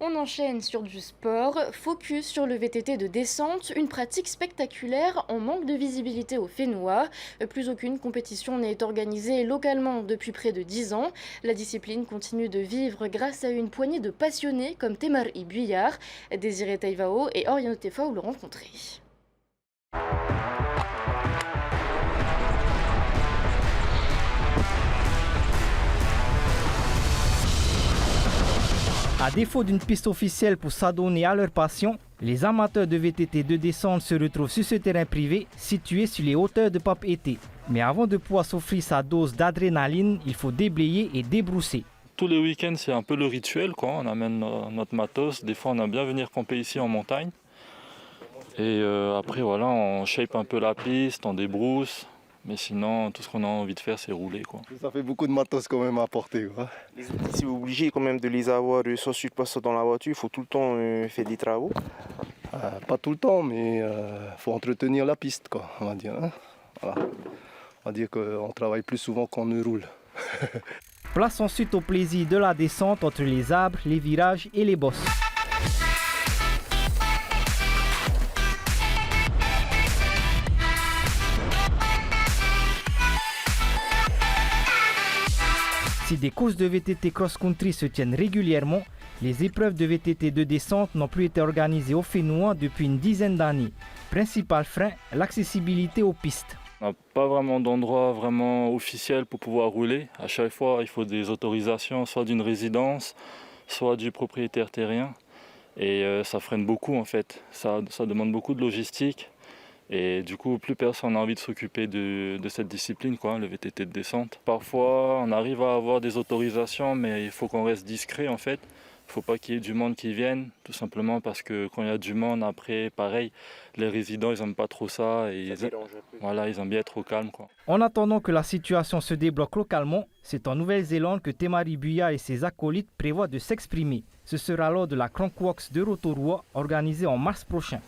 On enchaîne sur du sport, focus sur le VTT de descente, une pratique spectaculaire en manque de visibilité au Fénois. Plus aucune compétition n'est organisée localement depuis près de 10 ans. La discipline continue de vivre grâce à une poignée de passionnés comme Temari Buyard. Désiré Taïvao et Orion Tefa l'ont rencontré. À défaut d'une piste officielle pour s'adonner à leur passion, les amateurs de VTT de descente se retrouvent sur ce terrain privé situé sur les hauteurs de Pape-Été. Mais avant de pouvoir s'offrir sa dose d'adrénaline, il faut déblayer et débrousser. Tous les week-ends, c'est un peu le rituel, quoi. On amène notre matos. Des fois, on aime bien venir camper ici en montagne. Et après, voilà, on shape un peu la piste, on débrousse. Mais sinon, tout ce qu'on a envie de faire, c'est rouler, quoi. Ça fait beaucoup de matos quand même à porter, quoi. Les outils, c'est obligé quand même de les avoir sans surpasse dans la voiture. Il faut tout le temps faire des travaux. Pas tout le temps, mais faut entretenir la piste, quoi, on va dire. Hein. Voilà. On va dire qu'on travaille plus souvent qu'on ne roule. Place ensuite au plaisir de la descente entre les arbres, les virages et les bosses. Si des courses de VTT cross-country se tiennent régulièrement, les épreuves de VTT de descente n'ont plus été organisées au Fénois depuis une dizaine d'années. Principal frein, l'accessibilité aux pistes. On n'a pas vraiment d'endroit vraiment officiel pour pouvoir rouler. À chaque fois, il faut des autorisations, soit d'une résidence, soit du propriétaire terrien. Et ça freine beaucoup en fait. Ça demande beaucoup de logistique. Et du coup, plus personne n'a envie de s'occuper de cette discipline, quoi, le VTT de descente. Parfois, on arrive à avoir des autorisations, mais il faut qu'on reste discret en fait. Il ne faut pas qu'il y ait du monde qui vienne, tout simplement parce que quand il y a du monde, après, pareil, les résidents, ils n'aiment pas trop ça. Et voilà, ils aiment bien être au calme, quoi. En attendant que la situation se débloque localement, c'est en Nouvelle-Zélande que Temari Buyard et ses acolytes prévoient de s'exprimer. Ce sera lors de la Crank Walks de Rotorua, organisée en mars prochain.